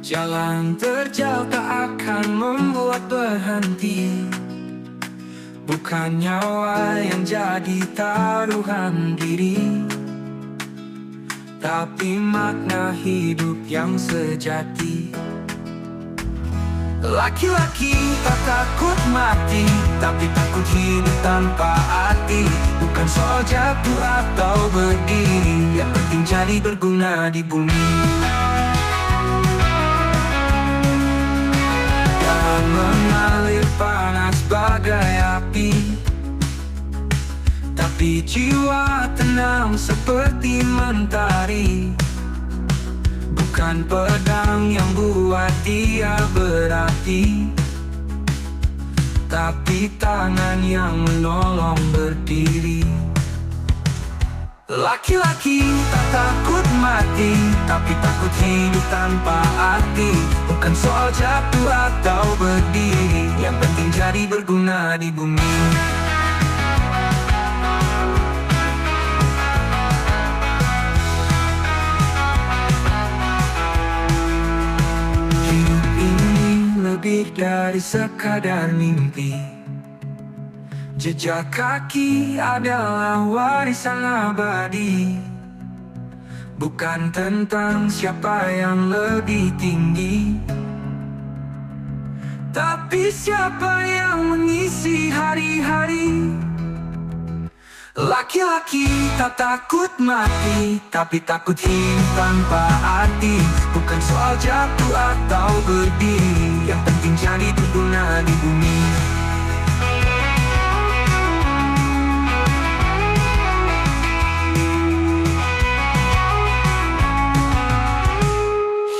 Jalan terjal tak akan membuat berhenti. Bukan nyawa yang jadi taruhan diri, tapi makna hidup yang sejati. Laki-laki tak takut mati, tapi takut hidup tanpa arti. Bukan soal jatuh atau berdiri, yang penting jadi berguna di bumi. Dan mengalir panas bagai api, tapi jiwa tenang seperti mentari. Bukan pedang yang buat dia berapi, tapi tangan yang menolong berdiri. Laki-laki tak takut mati, tapi takut hidup tanpa arti. Bukan soal jatuh atau berdiri, yang penting jadi berguna di bumi. Hidup ini lebih dari sekadar mimpi. Jejak kaki adalah warisan abadi. Bukan tentang siapa yang lebih tinggi, tapi siapa yang mengisi hari-hari. Laki-laki tak takut mati, tapi takut hidup tanpa arti. Bukan soal jatuh atau berdiri, yang penting jadi berguna di bumi.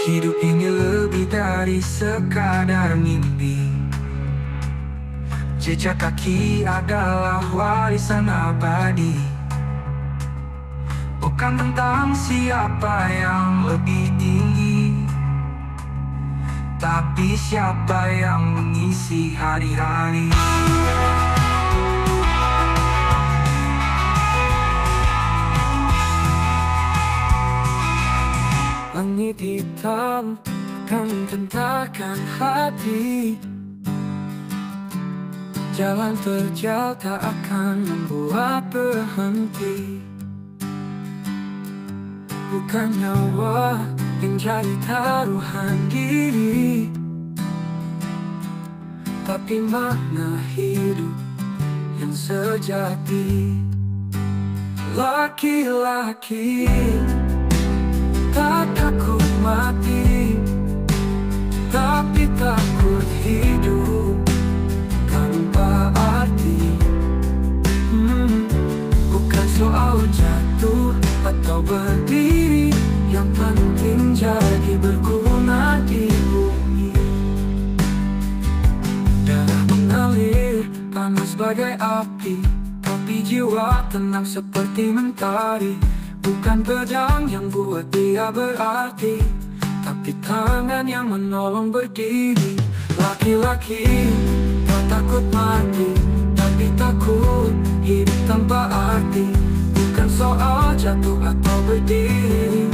Hidup ini lebih dari sekadar mimpi. Jejak kaki adalah warisan abadi. Bukan tentang siapa yang lebih tinggi, tapi siapa yang mengisi hari-hari. Langit hitam akan tentangkan hati. Jalan terjal tak akan membuat berhenti. Bukan nyawa yang jadi taruhan diri, tapi makna hidup yang sejati. Laki-laki tak takut mati, tapi takut hidup tanpa arti. Bukan soal jatuh atau berdiri, yang penting jadi berguna di bumi. Darah mengalir panas bagai api, tapi jiwa tenang seperti mentari. Bukan pedang yang buat dia berarti, tapi tangan yang menolong berdiri. Laki-laki tak takut mati, tapi takut hidup tanpa arti. Bukan soal jatuh atau berdiri,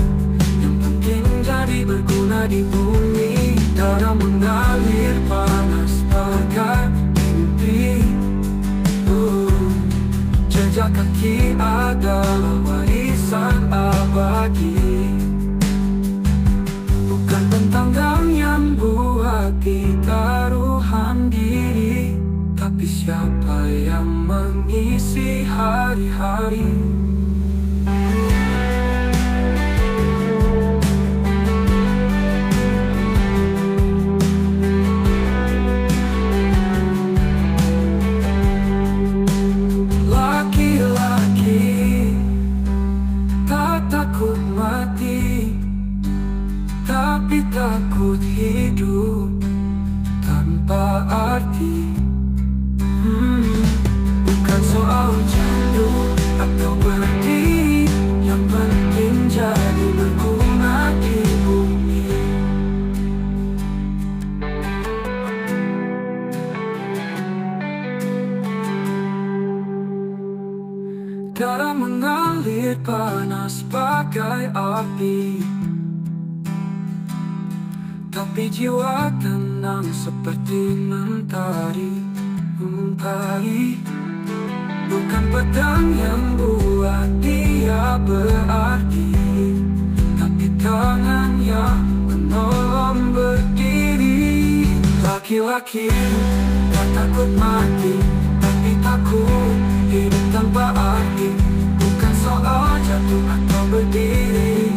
yang penting jadi berguna di bumi. Darah mengalir panas bagai mimpi. Jejak kaki adalah warisan abadi. Bukan tentang yang buat taruhan diri, tapi siapa yang mengisi hari-hari. Takut hidup tanpa arti. Bukan soal jatuh atau berdiri, yang penting jadi berguna di bumi. Darah mengalir panas bagai api, tapi jiwa tenang seperti mentari. Bukan pedang yang buat dia berarti, tapi tangan yang menolong berdiri. Laki-laki tak takut mati, tapi takut hidup tanpa arti. Bukan soal jatuh atau berdiri,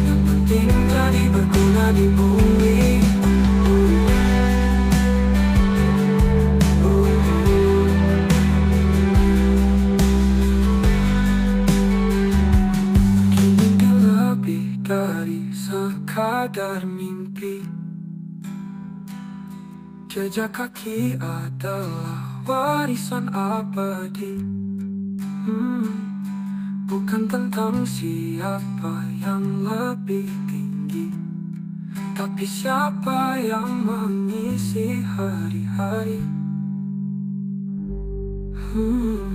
yang penting jadi berguna di bumi. Dari sekadar mimpi, jejak kaki adalah warisan abadi. Bukan tentang siapa yang lebih tinggi, tapi siapa yang mengisi hari-hari. Hmm.